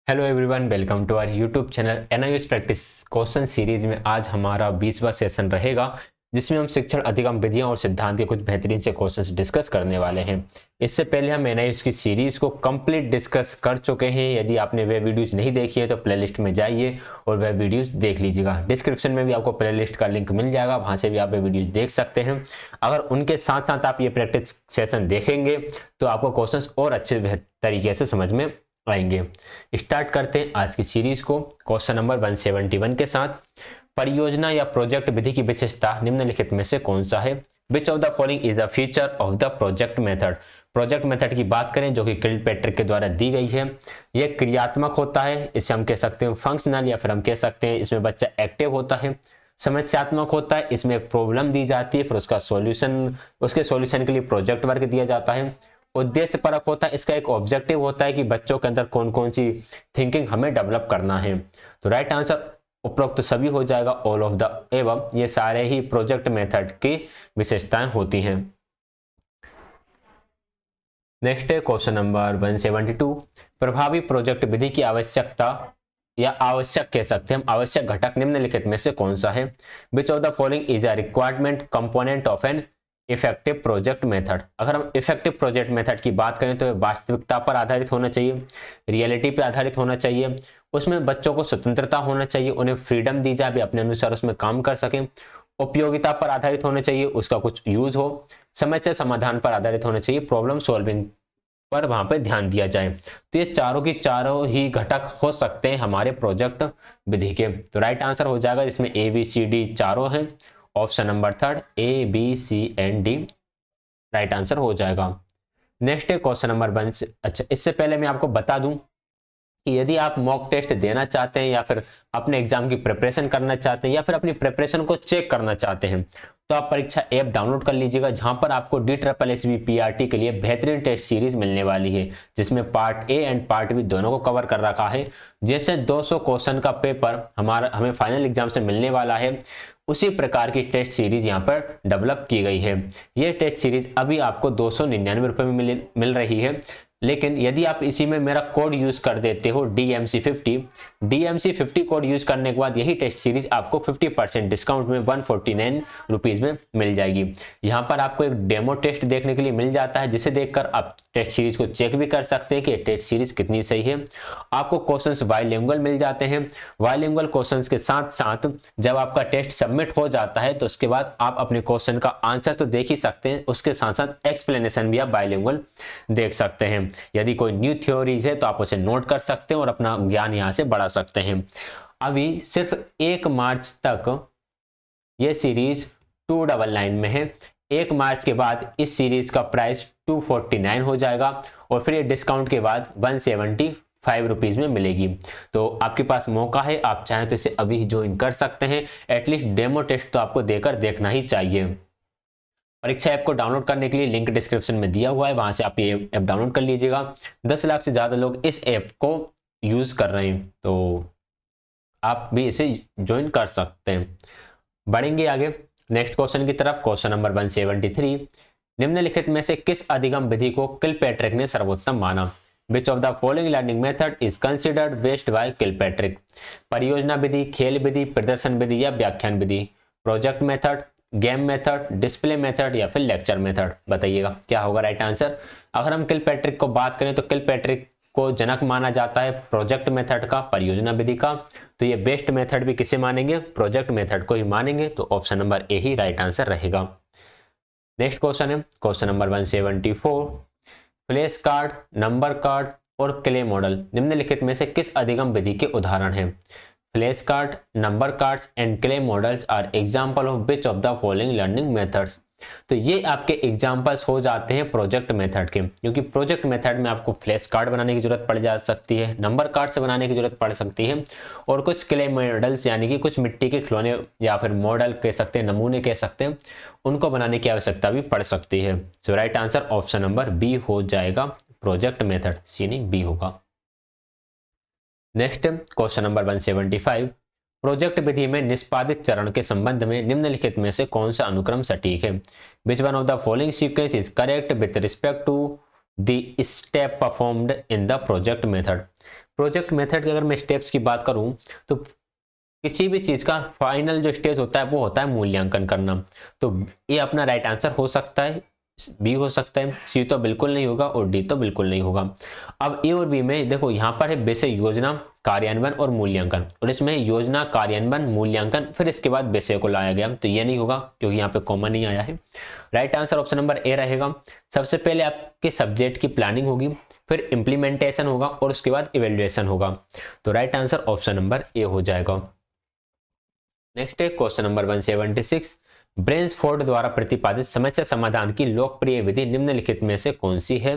Hello everyone, welcome to our YouTube channel NIS practice question series में आज हमारा 20वां session रहेगा, जिसमें हम शिक्षण अधिगम विधियां और सिद्धांत के कुछ बेहतरीन से क्वेश्चंस डिस्कस करने वाले हैं। इससे पहले हम एनआईएस की सीरीज को कंप्लीट डिस्कस कर चुके हैं। यदि आपने वह वीडियोस नहीं देखी है तो प्लेलिस्ट में जाइए और वह वीडियोस देख लीजिएगा। डिस्क्रिप्शन में भी आपको प्लेलिस्ट का लिंक मिल जाएगा, वहां से भी आप वह वीडियोज देख सकते हैं। अगर उनके साथ साथ आप ये प्रैक्टिस सेशन देखेंगे तो आपको क्वेश्चन और अच्छे तरीके से समझ में आएंगे। स्टार्ट करते हैं आज की सीरीज को क्वेश्चन नंबर 171 के साथ। परियोजना या प्रोजेक्ट विधि की विशेषता निम्नलिखित में से कौन सा है? Which of the following is a feature of the project method? Project method की बात करें जो कि किल्पैट्रिक के द्वारा दी गई है, यह क्रियात्मक होता है, इसे हम कह सकते हैं फंक्शनल, या फिर हम कह सकते हैं इसमें बच्चा एक्टिव होता है। समस्यात्मक होता है, इसमें एक प्रॉब्लम दी जाती है, फिर उसका सॉल्यूशन, उसके सॉल्यूशन के लिए प्रोजेक्ट वर्क दिया जाता है। उद्देश्य परक होता है, इसका एक ऑब्जेक्टिव होता है कि बच्चों के अंदर कौन कौन सी थिंकिंग हमें डेवलप करना है। तो राइट आंसर उपरोक्त सभी हो जाएगा, ऑल ऑफ द एवं। ये सारे ही प्रोजेक्ट मेथड की विशेषताएं होती हैं। नेक्स्ट है क्वेश्चन नंबर 172। प्रभावी प्रोजेक्ट विधि की आवश्यकता या आवश्यक कह सकते हैं हम आवश्यक घटक निम्नलिखित में से कौन सा है? Which of the following is a requirement component of an effective project method? अगर हम इफेक्टिव प्रोजेक्ट मेथड की बात करें तो वास्तविकता पर आधारित होना चाहिए, रियलिटी पर आधारित होना चाहिए, उसमें बच्चों को स्वतंत्रता होना चाहिए, उन्हें फ्रीडम दी जाए, अपने अनुसार उसमें काम कर सकें, उपयोगिता पर आधारित होना चाहिए, उसका कुछ यूज हो, समस्या समाधान पर आधारित होना चाहिए, प्रॉब्लम सॉल्विंग पर वहां पे ध्यान दिया जाए। तो ये चारों की चारों ही घटक हो सकते हैं हमारे प्रोजेक्ट विधि के। तो राइट आंसर हो जाएगा इसमें ए बी सी डी चारों हैं। Option number third A B C and D right answer हो जाएगा। नेक्स्ट है क्वेश्चन नंबर 1। अच्छा, इससे पहले मैं आपको बता दूं कि यदि आप मॉक टेस्ट देना चाहते हैं या फिर अपने एग्जाम की प्रिपरेशन करना चाहते हैं या फिर अपनी प्रिपरेशन को चेक करना चाहते हैं तो आप परीक्षा ऐप डाउनलोड कर लीजिएगा, जहां पर आपको DSSB PRT के लिए बेहतरीन टेस्ट सीरीज मिलने वाली है, जिसमें part A and part B दोनों को कवर कर रखा है। जैसे 200 क्वेश्चन का पेपर हमें फाइनल एग्जाम से मिलने वाला है, उसी प्रकार की टेस्ट सीरीज यहाँ पर डेवलप की गई है। ये टेस्ट सीरीज अभी आपको 299 में मिल रही है, लेकिन यदि आप इसी में मेरा कोड यूज कर देते हो DMC50 कोड यूज करने के बाद यही टेस्ट सीरीज आपको 50% डिस्काउंट में 149 रुपीज में मिल जाएगी। यहाँ पर आपको एक डेमो टेस्ट देखने के लिए मिल जाता है, जिसे देखकर आप टेस्ट सीरीज को चेक भी कर सकते हैं कि टेस्ट सीरीज कितनी सही है। आपको क्वेश्चंस बाइलिंगुअल मिल जाते हैं। बाइलिंगुअल क्वेश्चंस के साथ साथ जब आपका टेस्ट सबमिट हो जाता है तो उसके बाद आप अपने क्वेश्चन का आंसर तो देख ही सकते हैं, उसके साथ साथ एक्सप्लेनेशन भी आप बाइलिंगुअल देख सकते हैं। यदि कोई न्यू थ्योरीज है तो आप उसे नोट कर सकते हैं और अपना ज्ञान यहां से बढ़ा सकते हैं। अभी सिर्फ 1 मार्च तक यह सीरीज 299 में है। 1 मार्च के बाद इस सीरीज का प्राइस 249 हो जाएगा और फिर ये डिस्काउंट के बाद 175 रुपीज में मिलेगी। तो आपके पास मौका है, आप चाहें तो इसे अभी ज्वाइन कर सकते हैं। एटलीस्ट डेमो टेस्ट तो आपको देकर देखना ही चाहिए। परीक्षा ऐप को डाउनलोड करने के लिए लिंक डिस्क्रिप्शन में दिया हुआ है, वहां से आप ये ऐप डाउनलोड कर लीजिएगा। 10 लाख से ज्यादा लोग इस ऐप को यूज कर रहे हैं, तो आप भी इसे ज्वाइन कर सकते हैं। बढ़ेंगे आगे नेक्स्ट क्वेश्चन की तरफ। Question number 173। निम्नलिखित में से किस अधिगम विधि को किल्पैट्रिक ने सर्वोत्तम माना? Which of the following learning method is considered best by Kilpatrick? परियोजना विधि, खेल विधि, प्रदर्शन विधि या व्याख्यान विधि? Project method, game method, display method या फिर लेक्चर मेथड? बताइएगा क्या होगा राइट आंसर। अगर हम किल्पैट्रिक को बात करें तो किल्पैट्रिक को जनक माना जाता है प्रोजेक्ट मेथड का, परियोजना विधि का। तो ये बेस्ट मेथड भी किसे मानेंगे? प्रोजेक्ट मेथड को ही मानेंगे। तो ऑप्शन नंबर ए ही राइट आंसर रहेगा। नेक्स्ट क्वेश्चन है question number 174। Flash card, number card और क्ले मॉडल निम्नलिखित में से किस अधिगम विधि के उदाहरण हैं? Flash card, number cards and clay models are example of which of the following learning methods? तो ये आपके एग्जांपल्स हो जाते हैं प्रोजेक्ट मेथड के, क्योंकि प्रोजेक्ट मेथड में आपको फ्लैश कार्ड बनाने की जरूरत पड़ जा सकती है, नंबर कार्ड से बनाने की जरूरत पड़ सकती है, और कुछ क्ले मॉडल्स यानी कि कुछ मिट्टी के खिलौने या फिर मॉडल कह सकते हैं, नमूने कह सकते हैं, उनको बनाने की आवश्यकता भी पड़ सकती है। So right answer option number B हो जाएगा, प्रोजेक्ट मेथड, सी नहीं बी होगा। Next question number 175। प्रोजेक्ट विधि में निष्पादित चरण के संबंध में निम्नलिखित में से कौन सा अनुक्रम सटीक है? Which one of the following sequence is correct with respect to the step performed in the project method. Project method की अगर मैं स्टेप्स की बात करूं तो किसी भी चीज का फाइनल जो स्टेज होता है वो होता है मूल्यांकन करना। तो ये अपना राइट आंसर हो सकता है, बी हो सकता है, सी तो बिल्कुल नहीं होगा और डी तो बिल्कुल नहीं होगा। अब ए और बी में देखो यहाँ पर है बेसे योजना, कार्यान्वयन और मूल्यांकन, और इसमें योजना, कार्यान्वयन, मूल्यांकन, फिर इसके बाद बेसे को लाया गया, तो ये नहीं होगा क्योंकि यहाँ पे कॉमन नहीं आया है। Right answer option number A रहेगा। सबसे पहले आपके सब्जेक्ट की प्लानिंग होगी, फिर इंप्लीमेंटेशन होगा और उसके बाद इवेल्युएशन होगा। तो राइट आंसर ऑप्शन नंबर ए हो जाएगा। नेक्स्ट है क्वेश्चन नंबर 176। ब्रेन्सफोर्ड द्वारा प्रतिपादित समस्या समाधान की लोकप्रिय विधि निम्नलिखित में से कौन सी है?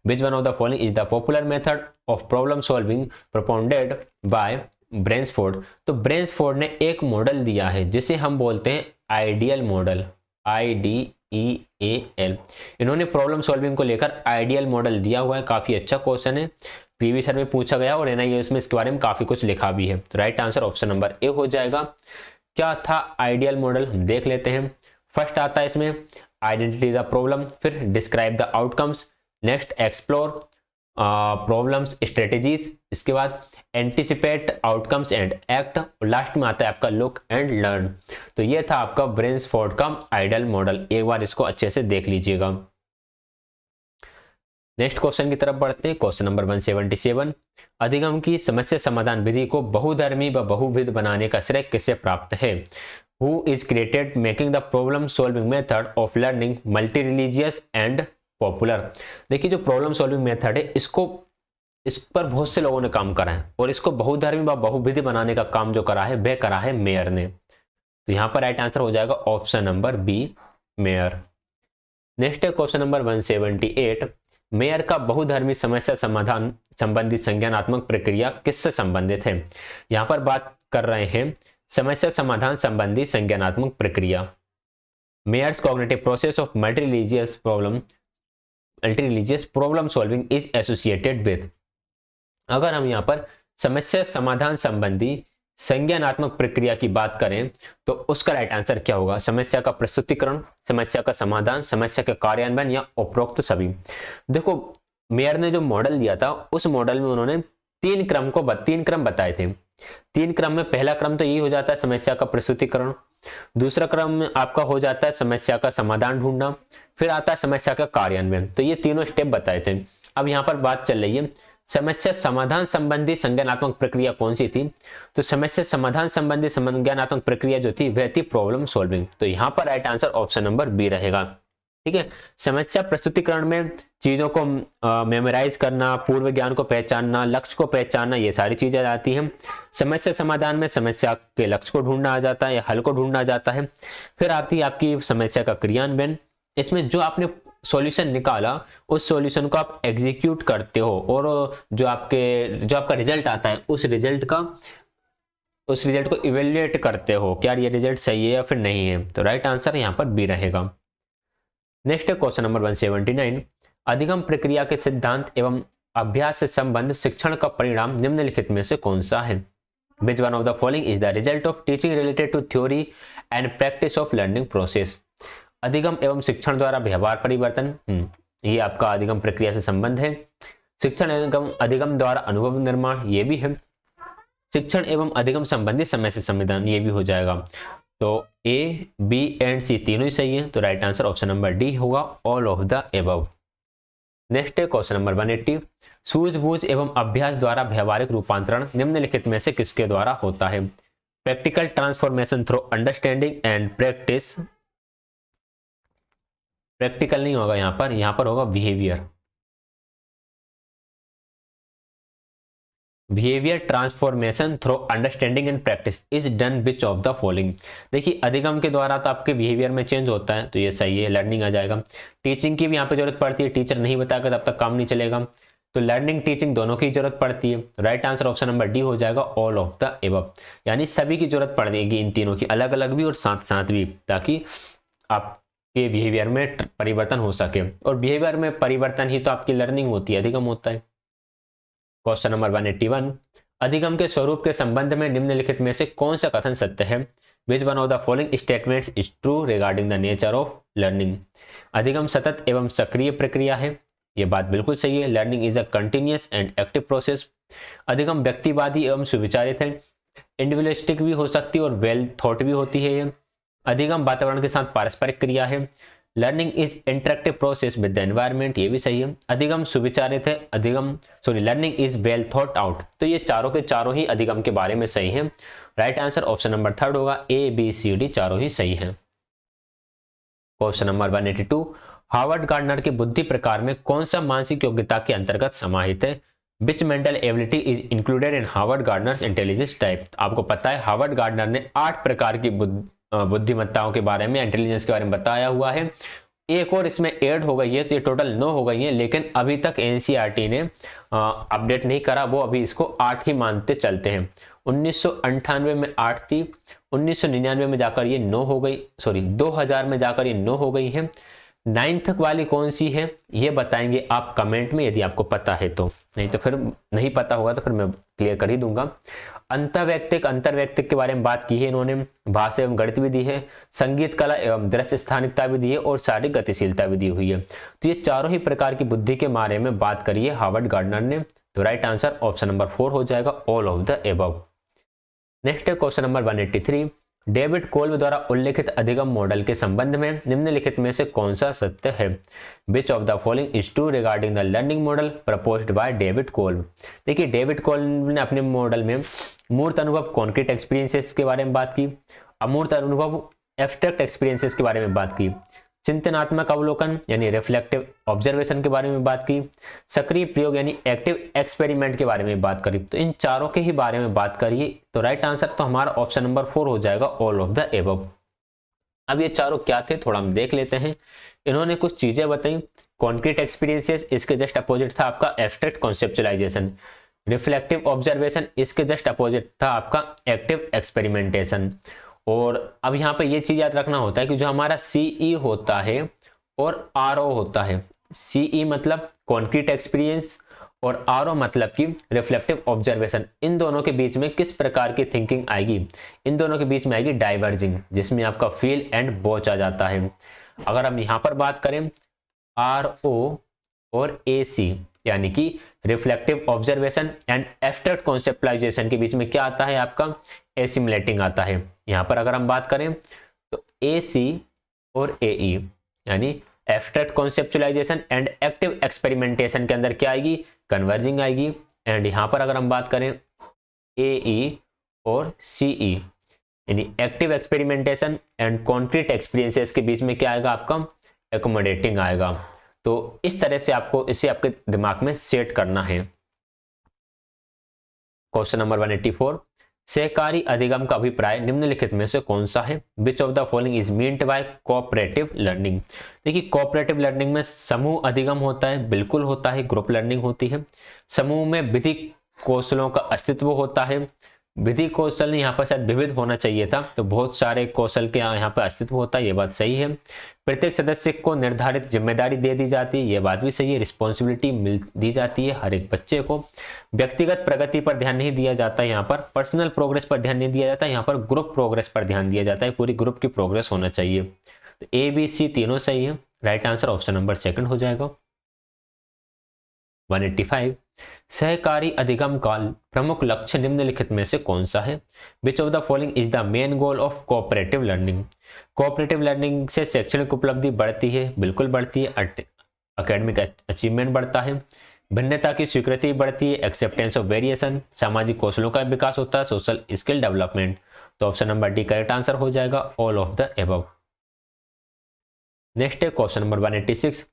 Which one of the following is the popular method of problem solving propounded by Bransford. तो ब्रेन्सफोर्ड ने एक मॉडल दिया है जिसे हम बोलते हैं आइडियल मॉडल, IDEAL। इन्होंने प्रॉब्लम सॉल्विंग को लेकर आइडियल मॉडल दिया हुआ है। काफी अच्छा क्वेश्चन है, प्रीवियस ईयर में पूछा गया और NIOS में इसके बारे में काफी कुछ लिखा भी है। तो राइट आंसर ऑप्शन नंबर ए हो जाएगा। क्या था आइडियल मॉडल, हम देख लेते हैं। फर्स्ट आता है इसमें आइडेंटिटी द प्रॉब्लम, फिर describe the outcomes, next explore problems strategies, इसके बाद एंटिसिपेट आउटकम्स एंड एक्ट, और लास्ट में आता है आपका लुक एंड लर्न। तो ये था आपका ब्रेन्सफोर्ड का आइडियल मॉडल, एक बार इसको अच्छे से देख लीजिएगा। नेक्स्ट क्वेश्चन की तरफ बढ़ते हैं। Question number 177। अधिगम की समस्या समाधान विधि को बहुधर्मी व बहुविध बनाने का श्रेय किसे प्राप्त है? Who is created making the problem solving method of learning multi religious and popular. देखिए जो प्रॉब्लम सॉल्विंग मेथड है इस पर बहुत से लोगों ने काम करा है और इसको बहुधर्मी व बहुविधि बनाने का काम जो करा है वह करा है मेयर ने। तो यहां पर राइट आंसर हो जाएगा option number B, Mayer. Next है क्वेश्चन नंबर 178। मेयर का बहुधर्मी समस्या समाधान संबंधी संज्ञानात्मक प्रक्रिया किससे संबंधित है? यहां पर बात कर रहे हैं समस्या समाधान संबंधी संज्ञानात्मक प्रक्रिया। Mayer's cognitive process of multireligious problem solving is associated with. अगर हम यहां पर समस्या समाधान संबंधी संज्ञानात्मक प्रक्रिया की बात करें तो उसका राइट आंसर क्या होगा? समस्या का प्रस्तुतिकरण, समस्या का समाधान, समस्या का कार्यान्वयन या उपरोक्त सभी। देखो मेयर ने जो मॉडल दिया था उस मॉडल में उन्होंने तीन क्रम बताए थे। तीन क्रम में पहला क्रम तो यही हो जाता है समस्या का प्रस्तुतिकरण, दूसरा क्रम में आपका हो जाता है समस्या का समाधान ढूंढना, फिर आता है समस्या का कार्यान्वयन। तो ये तीनों स्टेप बताए थे। अब यहाँ पर बात चल रही है समस्या समाधान संबंधी संज्ञानात्मक प्रक्रिया कौन सी थी? तो समस्या समाधान संबंधी संज्ञानात्मक प्रक्रिया जो थी वह थी प्रॉब्लम सॉल्विंग। तो यहां पर right answer option number B रहेगा। ठीक है, समस्या प्रस्तुतिकरण में चीजों को मेमोराइज करना, पूर्व ज्ञान को पहचानना, लक्ष्य को पहचानना, ये सारी चीजें आती हैं। समस्या समाधान में समस्या के लक्ष्य को ढूंढना आ जाता है या हल को ढूंढना जाता है। फिर आती है आपकी समस्या का क्रियान्वयन, इसमें जो आपने सॉल्यूशन निकाला उस सॉल्यूशन को आप एग्जीक्यूट करते हो और जो आपका रिजल्ट आता है उस रिजल्ट को इवेल्युएट करते हो क्या ये रिजल्ट सही है या फिर नहीं है। तो राइट आंसर यहां पर बी रहेगा। नेक्स्ट है क्वेश्चन नंबर 179। अधिगम प्रक्रिया के सिद्धांत एवं अभ्यास से संबंध शिक्षण का परिणाम निम्नलिखित में से कौन सा है? Which one of the following is the result of teaching related to theory and practice of learning process. अधिगम एवं शिक्षण द्वारा व्यवहार परिवर्तन, ये आपका अधिगम प्रक्रिया से संबंध है। शिक्षण एवं अधिगम द्वारा अनुभव निर्माण, ये भी है। शिक्षण एवं अधिगम संबंधी समस्या समाधान, ये भी हो जाएगा। तो ए, बी एंड सी तीनों ही सही है। तो right answer option number D होगा, all of the above. Next है क्वेश्चन नंबर 180। सूझबूझ एवं अभ्यास द्वारा व्यवहारिक रूपांतरण निम्नलिखित में से किसके द्वारा होता है? Practical transformation through understanding and practice. Practical नहीं होगा यहां पर होगा behaviour transformation through understanding and practice is done which of the following. देखिए अधिगम के द्वारा तो आपके बिहेवियर में चेंज होता है, तो ये सही है, लर्निंग आ जाएगा। टीचिंग की भी यहाँ पे जरूरत पड़ती है, टीचर नहीं बताएगा तब तक काम नहीं चलेगा, तो लर्निंग टीचिंग दोनों की जरूरत पड़ती है। Right answer option number D हो जाएगा, ऑल ऑफ द एबव। यानी सभी की जरूरत पड़ेगी इन तीनों की, अलग अलग भी और साथ साथ भी, ताकि आपके बिहेवियर में परिवर्तन हो सके। और बिहेवियर में परिवर्तन ही तो आपकी लर्निंग होती है, अधिगम होता है। Question number 181। अधिगम के स्वरूप के संबंध में निम्नलिखित में से कौन सा कथन सत्य है? Which one of the following statements is true regarding the nature of learning. अधिगम सतत एवं सक्रिय प्रक्रिया है, ये बात बिल्कुल सही है। Learning is a continuous and active process. अधिगम व्यक्तिवादी एवं सुविचारित है। इंडिविजुअलिस्टिक भी हो सकती है और वेल थॉट भी होती है ये। अधिगम वातावरण के साथ पारस्परिक क्रिया है। Learning is interactive process with the environment, ये भी सही है। अधिगम सुविचारित है। Learning is well thought out. तो ये चारों के चारों ही अधिगम के बारे में सही है। राइट आंसर ऑप्शन नंबर 3 होगा। ए बी सी डी चारों ही सही है। क्वेश्चन नंबर 182, हार्वर्ड गार्डनर के बुद्धि प्रकार में कौन सा मानसिक योग्यता के अंतर्गत समाहित है? Which mental ability is included in Howard Gardner intelligence type? आपको पता है हार्वर्ड गार्डनर ने 8 प्रकार की बुद्धिमत्ताओं के बारे में, इंटेलिजेंस के बारे में बताया हुआ है। एक और इसमें ऐड हो गई है, तो ये टोटल 9 हो गई है, लेकिन अभी तक एनसीईआरटी ने अपडेट नहीं करा, वो अभी इसको 8 ही मानते चलते हैं। 1998 में 8 थी, 1999 में जाकर ये 9 हो गई, 2000 में जाकर ये 9 हो गई है। 9th वाली कौन सी है ये बताएंगे आप कमेंट में, यदि आपको पता है तो, नहीं तो फिर नहीं पता होगा तो फिर मैं क्लियर कर ही दूंगा। अंतर्वैयक्तिक के बारे में बात की है इन्होंने, भाषा एवं गणित भी दी है, संगीत कला एवं दृश्य स्थानिकता भी दी है और शारीरिक गतिशीलता भी दी हुई है। तो ये चारों ही प्रकार की बुद्धि के बारे में बात करी है हार्वर्ड गार्डनर ने। तो राइट आंसर ऑप्शन नंबर 4 हो जाएगा, all of the above. Next है क्वेश्चन नंबर 183, डेविड कोल्ब द्वारा उल्लेखित अधिगम मॉडल के संबंध में निम्नलिखित में से कौन सा सत्य है? Which of the following is true regarding the learning model proposed by David Kolb? देखिए डेविड कोल्ब ने अपने मॉडल में मूर्त अनुभव कॉन्क्रीट एक्सपीरियंसेस के बारे में बात की, अमूर्त अनुभव एब्स्ट्रैक्ट एक्सपीरियंसेस के बारे में बात की, चिंतनात्मक अवलोकन यानी रिफ्लेक्टिव ऑब्जर्वेशन के बारे में बात की, सक्रिय प्रयोग यानी एक्टिव एक्सपेरिमेंट के बारे में बात करी। तो इन चारों के ही बारे में बात करिए। तो राइट आंसर तो हमारा ऑप्शन नंबर 4 हो जाएगा, ऑल ऑफ द एबव। अब ये चारों क्या थे थोड़ा हम देख लेते हैं। इन्होंने कुछ चीजें बताई। कॉन्क्रीट एक्सपीरियंसेस, इसके जस्ट अपोजिट था आपका एब्स्ट्रैक्ट कॉन्सेप्चुअलाइजेशन। रिफ्लेक्टिव ऑब्जर्वेशन, इसके जस्ट अपोजिट था आपका एक्टिव एक्सपेरिमेंटेशन। और अब यहाँ पे ये चीज याद रखना होता है कि जो हमारा सीई होता है और आरओ होता है, सीई मतलब कॉन्क्रीट एक्सपीरियंस और आरओ मतलब कि रिफ्लेक्टिव ऑब्जर्वेशन, इन दोनों के बीच में किस प्रकार की थिंकिंग आएगी? इन दोनों के बीच में आएगी डाइवर्जिंग, जिसमें आपका फील एंड वॉच आ जाता है। अगर हम यहाँ पर बात करें आरओ और एसी यानी कि reflective observation and abstract conceptualisation के बीच में क्या आता है आपका? एसिमुलेटिंग आता है। यहाँ पर अगर हम बात करें तो एसी और एई यानी abstract conceptualisation and active experimentation के अंदर क्या आएगी? कन्वर्जिंग आएगी। एंड यहाँ पर अगर हम बात करें एई और सीई यानी active experimentation and concrete experiences के बीच में क्या आएगा आपका? एकोमोडेटिंग आएगा। तो इस तरह से आपको इसे आपके दिमाग में सेट करना है। क्वेश्चन नंबर 184, सहकारी अधिगम का अभिप्राय निम्नलिखित में से कौन सा है? Which of the following is meant by cooperative learning? देखिए कोऑपरेटिव लर्निंग में समूह अधिगम होता है, बिल्कुल होता है, ग्रुप लर्निंग होती है। समूह में विधि कौशलों का अस्तित्व होता है। विधि कौशल यहाँ पर शायद विविध होना चाहिए था, तो बहुत सारे कौशल के यहाँ पर अस्तित्व होता है, ये बात सही है। प्रत्येक सदस्य को निर्धारित जिम्मेदारी दे दी जाती है, ये बात भी सही है। रिस्पॉन्सिबिलिटी दी जाती है हर एक बच्चे को। व्यक्तिगत प्रगति पर ध्यान नहीं दिया जाता है, यहाँ पर पर्सनल प्रोग्रेस पर ध्यान नहीं दिया जाता, यहाँ पर ग्रुप प्रोग्रेस पर ध्यान दिया जाता है, पूरी ग्रुप की प्रोग्रेस होना चाहिए। तो ए बी सी तीनों सही है। राइट आंसर ऑप्शन नंबर 2 हो जाएगा। 185, सहकारी अधिगम का प्रमुख लक्ष्य निम्नलिखित में से कौन सा है? Which of the following is the main goal of cooperative learning? Cooperative learning से शैक्षणिक उपलब्धि बढ़ती है, बिल्कुल बढ़ती है। एकेडमिक अचीवमेंट बढ़ता है, भिन्नता की स्वीकृति बढ़ती है, एक्सेप्टेंस ऑफ वेरिएशन, सामाजिक कौशलों का विकास होता है, सोशल स्किल डेवलपमेंट। तो option number D correct answer हो जाएगा, all of the above. Next है क्वेश्चन नंबर 186,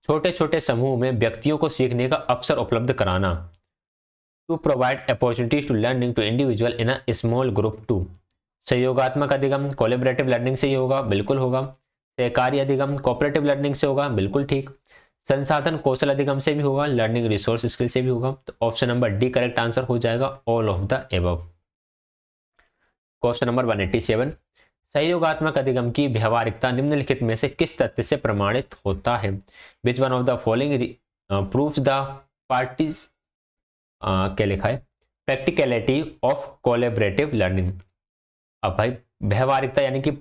छोटे छोटे समूह में व्यक्तियों को सीखने का अवसर उपलब्ध कराना। To provide opportunities to learning to individual in a small group to. सहयोगात्मक अधिगम कोलैबोरेटिव लर्निंग से ही होगा, बिल्कुल होगा। सहकारी अधिगम कोऑपरेटिव लर्निंग से होगा, बिल्कुल ठीक। संसाधन कौशल अधिगम से भी होगा, लर्निंग रिसोर्स स्किल से भी होगा। तो option number D correct answer हो जाएगा, all of the above. Question number 187, सहयोगात्मक अधिगम की व्यवहारिकता निम्नलिखित में से किस तथ्य से प्रमाणित होता है? Which one of the following proves the parties, क्या लिखा है? Practicality of collaborative learning. अब भाई व्यवहारिकता यानी कि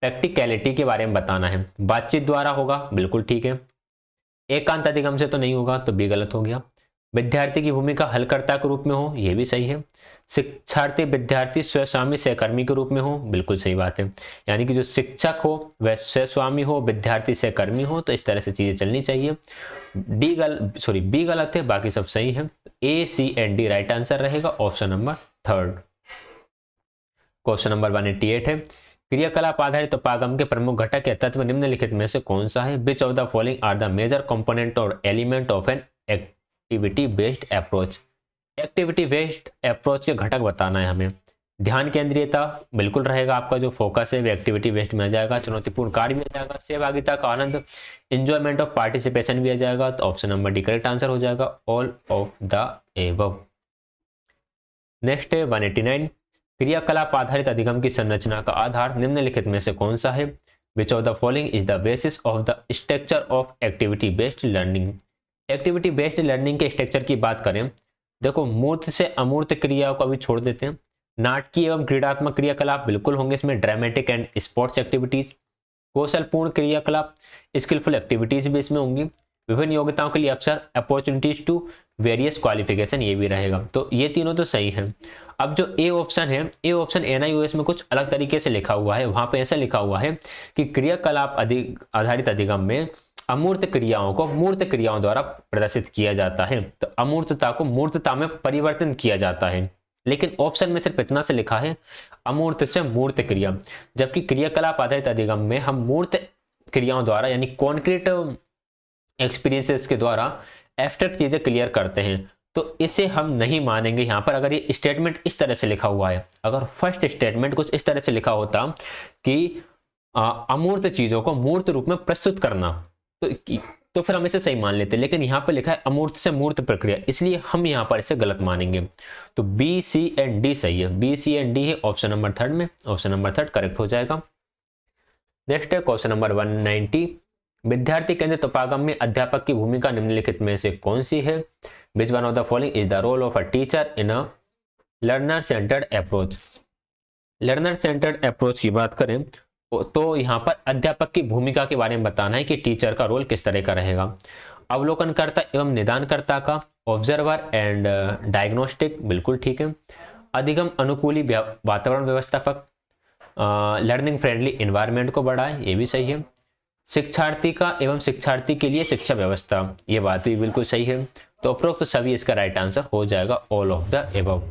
प्रैक्टिकलिटी के बारे में बताना है, बातचीत द्वारा होगा, बिल्कुल ठीक है। एकांत अधिगम से तो नहीं होगा, तो बी गलत हो गया। विद्यार्थी की भूमिका हलकर्ता के रूप में हो, ये भी सही है। शिक्षार्थी विद्यार्थी स्वस्वामी सहकर्मी के रूप में हो, बिल्कुल सही बात है। यानी कि जो शिक्षक हो वह स्वस्वामी हो, विद्यार्थी सहकर्मी हो, तो इस तरह से चीजें चलनी चाहिए। बी गलत है, बाकी सब सही है। ए, सी एंड डी राइट आंसर रहेगा, option number third. Question number 188 है, क्रियाकलाप आधारित उपागम के प्रमुख घटक या तत्व निम्नलिखित में से कौन सा है? Which of the following are the major component और element of an activity based approach? Activity based approach के घटक बताना है हमें। ध्यान केंद्रीयता बिल्कुल रहेगा, आपका जो फोकस है वो एक्टिविटी बेस्ड में आ जाएगा। चुनौतीपूर्ण कार्य भी आ जाएगा। सहभागिता का आनंद, इंजॉयमेंट ऑफ पार्टिसिपेशन भी आ जाएगा। तो option number D correct answer हो जाएगा, all of the above. Next है 189, क्रियाकलाप आधारित अधिगम की संरचना का आधार निम्नलिखित में से कौन सा है? Which of the following is the basis of the structure of activity based learning? Activity based learning के स्ट्रक्चर की बात करें, देखो मूर्त से अमूर्त क्रियाओं को अभी छोड़ देते हैं। नाटकीय एवं क्रियात्मक क्रियाकलाप बिल्कुल होंगे इसमें, ड्रामेटिक एंड स्पोर्ट्स एक्टिविटीज। कौशलपूर्ण क्रियाकलाप, स्किलफुल एक्टिविटीज भी इसमें होंगी। विभिन्न योग्यताओं के लिए अवसर, अपॉर्चुनिटीज टू वेरियस क्वालिफिकेशन, ये भी रहेगा। तो ये तीनों तो सही है। अब जो ए ऑप्शन है, ए ऑप्शन एनआईओएस में कुछ अलग तरीके से लिखा हुआ है। वहां पे ऐसा लिखा हुआ है कि क्रियाकलाप आधारित अधिगम में अमूर्त क्रियाओं को मूर्त क्रियाओं द्वारा प्रदर्शित किया जाता है, तो अमूर्तता को मूर्तता में परिवर्तन किया जाता है। लेकिन ऑप्शन में सिर्फ इतना से लिखा है अमूर्त से मूर्त क्रिया, जबकि क्रियाकलाप आधारित अधिगम में हम मूर्त क्रियाओं द्वारा यानी कॉन्क्रीट एक्सपीरियंसेस के द्वारा एब्स्ट्रैक्ट चीजें क्लियर करते हैं। तो इसे हम नहीं मानेंगे यहाँ पर, अगर ये स्टेटमेंट इस तरह से लिखा हुआ है। अगर फर्स्ट स्टेटमेंट कुछ इस तरह से लिखा होता कि अमूर्त चीजों को मूर्त रूप में प्रस्तुत करना, तो फिर हम इसे सही मान लेते। लेकिन यहाँ पर लिखा है अमूर्त से मूर्त प्रक्रिया, इसलिए हम यहाँ पर इसे गलत मानेंगे। तो बी, सी एंड डी सही है। बी, सी एंड डी है ऑप्शन नंबर थर्ड में, ऑप्शन नंबर थर्ड करेक्ट हो जाएगा। नेक्स्ट है क्वेश्चन नंबर 190, विद्यार्थी केंद्रित उपागम में अध्यापक की भूमिका निम्नलिखित में से कौन सी है? Which one of the following is the role of a teacher in a learner centred approach? Learner centred approach की बात करें तो यहाँ पर अध्यापक की भूमिका के बारे में बताना है कि टीचर का रोल किस तरह का रहेगा। अवलोकनकर्ता एवं निदानकर्ता का, ऑब्जर्वर एंड डायग्नोस्टिक, बिल्कुल ठीक है। अधिगम अनुकूली वातावरण व्यवस्थापक, लर्निंग फ्रेंडली एनवायरनमेंट को बढ़ाए, ये भी सही है। शिक्षार्थी का एवं शिक्षार्थी के लिए शिक्षा व्यवस्था, ये बात भी बिल्कुल सही है। तो उपरोक्त तो सभी इसका राइट आंसर हो जाएगा, all of the above.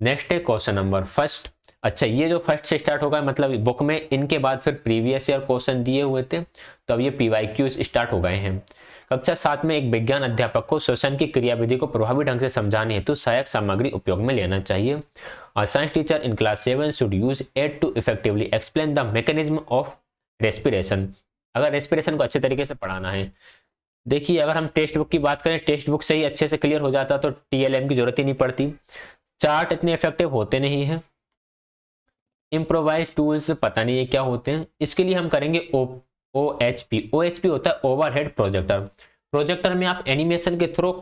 Next है क्वेश्चन नंबर फर्स्ट। अच्छा, ये जो फर्स्ट से स्टार्ट होगा, मतलब बुक में इनके बाद फिर प्रीवियस ईयर क्वेश्चन दिए हुए थे, तो अब ये पीवाईक्यूज स्टार्ट हो गए हैं। कक्षा 7 में एक विज्ञान अध्यापक को श्वसन की क्रियाविधि को प्रभावी ढंग से समझाने हेतु सहायक सामग्री उपयोग में लेना चाहिए। A science teacher in class 7 should use it to effectively explain the mechanism of respiration। अगर रेस्पिरेशन को अच्छे तरीके से पढ़ाना है, देखिए अगर हम टेक्स्ट बुक की बात करें, टेक्स्ट बुक से ही अच्छे से क्लियर हो जाता तो टीएलएम की जरूरत ही नहीं पड़ती। चार्ट इतने इफेक्टिव होते नहीं हैं। इम्प्रोवाइज टूल्स पता नहीं है क्या होते हैं। इसके लिए हम करेंगे OHP। OHP होता है ओवरहेड प्रोजेक्टर। प्रोजेक्टर में आप एनिमेशन के थ्रू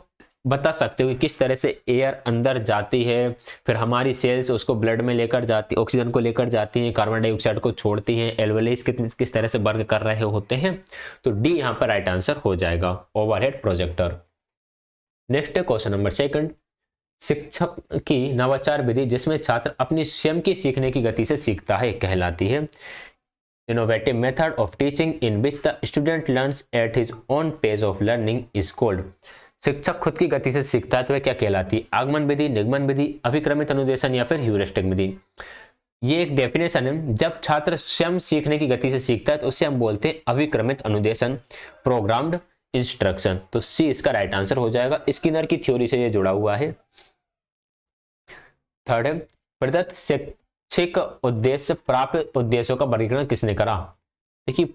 बता सकते हो कि किस तरह से एयर अंदर जाती है, फिर हमारी सेल्स उसको ब्लड में लेकर जाती, ऑक्सीजन को लेकर जाती हैं, कार्बन डाइऑक्साइड को छोड़ती हैं, एल्वेओलाइज किस तरह से वर्क कर रहे होते हैं। तो डी यहाँ पर राइट आंसर हो जाएगा, ओवरहेड प्रोजेक्टर। नेक्स्ट है क्वेश्चन नंबर सेकंड। शिक्षक की नवाचार विधि जिसमें छात्र अपनी स्वयं की सीखने की गति से सीखता है कहलाती है। Innovative method of teaching in which the student learns at his own pace of learning is called. शिक्षक खुद की गति से सीखता है तो वह क्या कहलाती है? आगमन विधि, निगमन विधि, अभिक्रमित अनुदेशन या फिर ह्यूरिस्टिक विधि। ये एक डेफिनेशन है, जब छात्र स्वयं सीखने की गति से सीखता है तो उसे हम बोलते हैं अभिक्रमित अनुदेशन, प्रोग्राम्ड इंस्ट्रक्शन। तो सी इसका राइट आंसर हो जाएगा, स्किनर की थ्योरी से ये जुड़ा हुआ है। थर्ड है, प्रदत्त शैक्षिक उद्देश्य प्राप्य उद्देश्यों का वर्गीकरण किसने करा? देखिए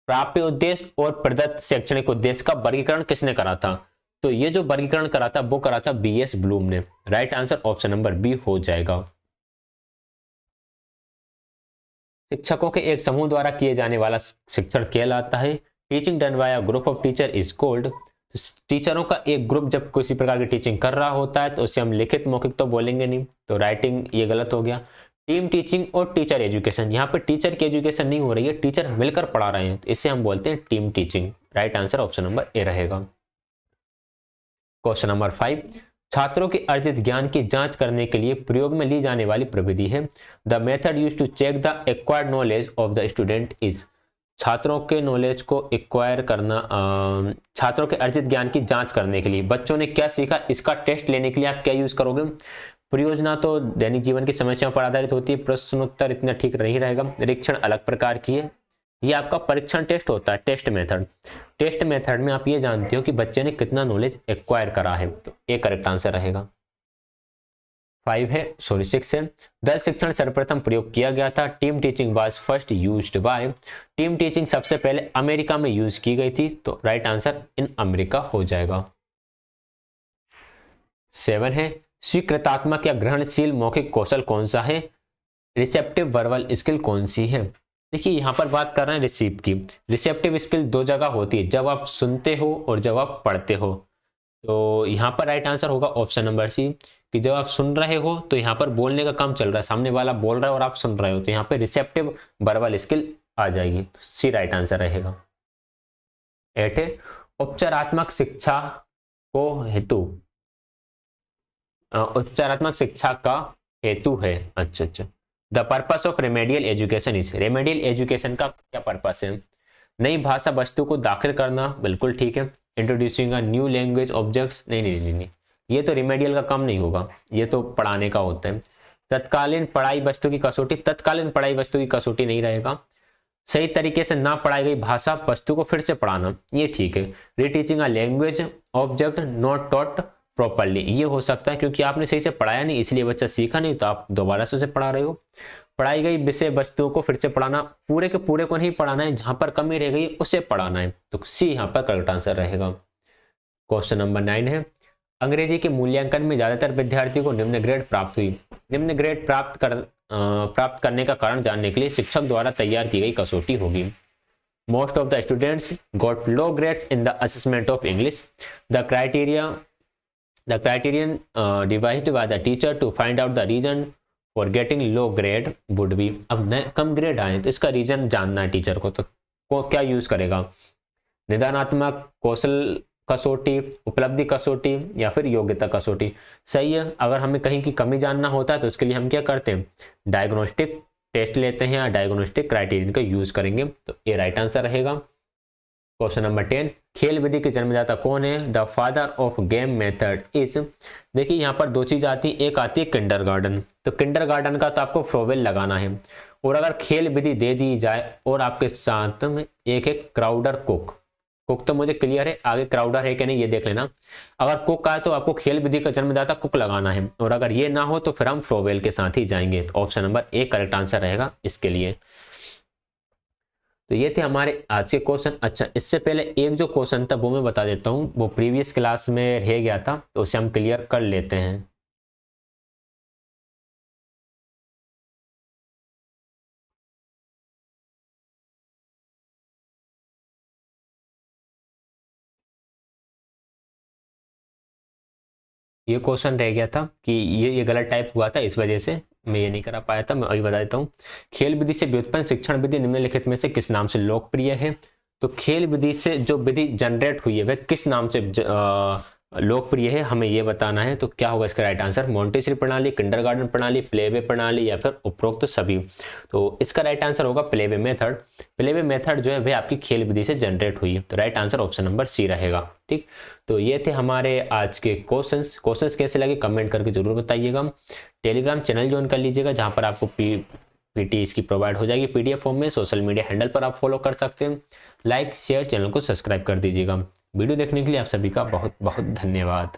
प्राप्य उद्देश्य और प्रदत्त शैक्षणिक उद्देश्य का वर्गीकरण किसने करा था? तो ये जो वर्गीकरण करा था वो करा था BS ब्लूम ने। Right answer option number B हो जाएगा। शिक्षकों के एक समूह द्वारा किए जाने वाला शिक्षण कहलाता है teaching done by a group of teacher is called. टीचरों का एक ग्रुप जब किसी प्रकार की टीचिंग कर रहा होता है तो उसे हम लिखित मौखिक तो बोलेंगे नहीं, तो राइटिंग ये गलत हो गया। टीम टीचिंग और टीचर एजुकेशन, यहाँ पे टीचर की एजुकेशन नहीं हो रही है, टीचर मिलकर पढ़ा रहे हैं, तो इसे हम बोलते हैं team teaching. Right answer option number A रहेगा। क्वेश्चन नंबर 5, छात्रों के अर्जित ज्ञान की जांच करने के लिए प्रयोग में ली जाने वाली प्रविधि है। The method used to check the acquired knowledge of the student is. छात्रों के नॉलेज को एक्वायर करना, छात्रों के अर्जित ज्ञान की जांच करने के लिए बच्चों ने क्या सीखा, इसका टेस्ट लेने के लिए आप क्या यूज करोगे। परियोजना तो दैनिक जीवन की समस्याओं पर आधारित होती है, प्रश्नोत्तर इतना ठीक नहीं रहेगा, निरीक्षण अलग प्रकार की है। ये आपका परीक्षण टेस्ट होता है, टेस्ट मेथड। टेस्ट मेथड में आप ये जानते हो कि बच्चे ने कितना नॉलेज एक्वायर करा है, तो ए करेक्ट आंसर रहेगा। 6 है। दल शिक्षण सर्वप्रथम प्रयोग किया गया था। Team teaching was first used by. Team teaching सबसे पहले अमेरिका में यूज की गई थी, तो राइट आंसर इन अमेरिका हो जाएगा। 7 है, स्वीकृतात्मक या ग्रहणशील मौखिक कौशल कौन सा है। रिसेप्टिव वर्बल स्किल कौन सी है। देखिए यहाँ पर बात कर रहे हैं रिसीव की। रिसेप्टिव स्किल दो जगह होती है, जब आप सुनते हो और जब आप पढ़ते हो। तो यहाँ पर राइट आंसर होगा ऑप्शन नंबर सी, कि जब आप सुन रहे हो तो यहाँ पर बोलने का काम चल रहा है, सामने वाला बोल रहा है और आप सुन रहे हो, तो यहाँ पर रिसेप्टिव वर्बल स्किल आ जाएगी, तो सी राइट आंसर रहेगा। 8 है, उपचारात्मक शिक्षा को हेतु, उपचारात्मक शिक्षा का हेतु है। अच्छा, the purpose of remedial education is. Remedial education का क्या पर्पस है। नई भाषा वस्तु को दाखिल करना, बिल्कुल ठीक है। Introducing a new language objects, नहीं, ये तो रेमेडियल का काम नहीं होगा, ये तो पढ़ाने का होता है। तत्कालीन पढ़ाई वस्तु की कसौटी, तत्कालीन पढ़ाई वस्तु की कसौटी नहीं रहेगा। सही तरीके से ना पढ़ाई गई भाषा वस्तु को फिर से पढ़ाना, ये ठीक है। Reteaching a language object not taught properly, ये हो सकता है क्योंकि आपने सही से पढ़ाया नहीं, इसलिए बच्चा सीखा नहीं, तो आप दोबारा से उसे पढ़ा रहे हो। पढ़ाई गई विषय वस्तुओं को फिर से पढ़ाना, पूरे के पूरे को नहीं पढ़ाना है, जहां पर कमी रह गई उसे पढ़ाना है, तो सी यहाँ पर करेक्ट आंसर रहेगा। क्वेश्चन नंबर 9 है, अंग्रेजी के मूल्यांकन में ज्यादातर विद्यार्थियों को निम्न ग्रेड प्राप्त हुई। निम्न ग्रेड प्राप्त करने का कारण जानने के लिए शिक्षक द्वारा तैयार की गई कसौटी होगी। Most of the students got low grades in the assessment of English. The criterion devised by the teacher to find out the reason for getting low grade would be। अब कम ग्रेड आए तो इसका रीजन जानना है teacher को, तो क्या use करेगा। निदानात्मक, कौशल कसौटी, उपलब्धि कसौटी या फिर योग्यता कसौटी। सही है, अगर हमें कहीं की कमी जानना होता है तो उसके लिए हम क्या करते हैं, डायग्नोस्टिक टेस्ट लेते हैं या डायग्नोस्टिक क्राइटेरियन का यूज करेंगे, तो ये राइट आंसर रहेगा। क्वेश्चन नंबर 10, खेल विधि के जन्मदाता कौन है। The father of game method is. देखिए यहाँ पर दो चीज आती है, एक आती है किंडरगार्टन, तो किंडरगार्टन का तो आपको फ्रोवेल लगाना है, और अगर खेल विधि दे दी जाए और आपके साथ में एक है क्राउडर कुक तो मुझे क्लियर है, आगे क्राउडर है कि नहीं ये देख लेना। अगर कुक आए तो आपको खेल विधि का जन्मदाता कुक लगाना है, और अगर ये ना हो तो फिर हम फ्रोवेल के साथ ही जाएंगे, तो option number A correct answer रहेगा इसके लिए। तो ये थे हमारे आज के क्वेश्चन। अच्छा, इससे पहले एक जो क्वेश्चन था वो मैं बता देता हूँ, वो प्रीवियस क्लास में रह गया था, तो उसे हम क्लियर कर लेते हैं। ये क्वेश्चन रह गया था कि ये गलत टाइप हुआ था, इस वजह से मैं ये नहीं करा पाया था, मैं अभी बता देता हूँ। खेल विधि से व्युत्पन्न शिक्षण विधि निम्नलिखित में से किस नाम से लोकप्रिय है। तो खेल विधि से जो विधि जनरेट हुई है वह किस नाम से लोकप्रिय है, हमें यह बताना है। तो क्या होगा इसका राइट आंसर, मोंटेसरी प्रणाली, किंडरगार्टन प्रणाली, प्लेवे प्रणाली या फिर उपरोक्त सभी। तो इसका राइट आंसर होगा प्लेवे मेथड। प्लेवे मेथड जो है वह आपकी खेल विधि से जनरेट हुई है, तो right answer option number C रहेगा। ठीक, तो ये थे हमारे आज के क्वेश्चंस कैसे लगे कमेंट करके जरूर बताइएगा। टेलीग्राम चैनल ज्वाइन कर लीजिएगा, जहां पर आपको पीटी इसकी प्रोवाइड हो जाएगी पीडीएफ फॉर्म में। सोशल मीडिया हैंडल पर आप फॉलो कर सकते हैं। लाइक शेयर, चैनल को सब्सक्राइब कर दीजिएगा। वीडियो देखने के लिए आप सभी का बहुत बहुत धन्यवाद।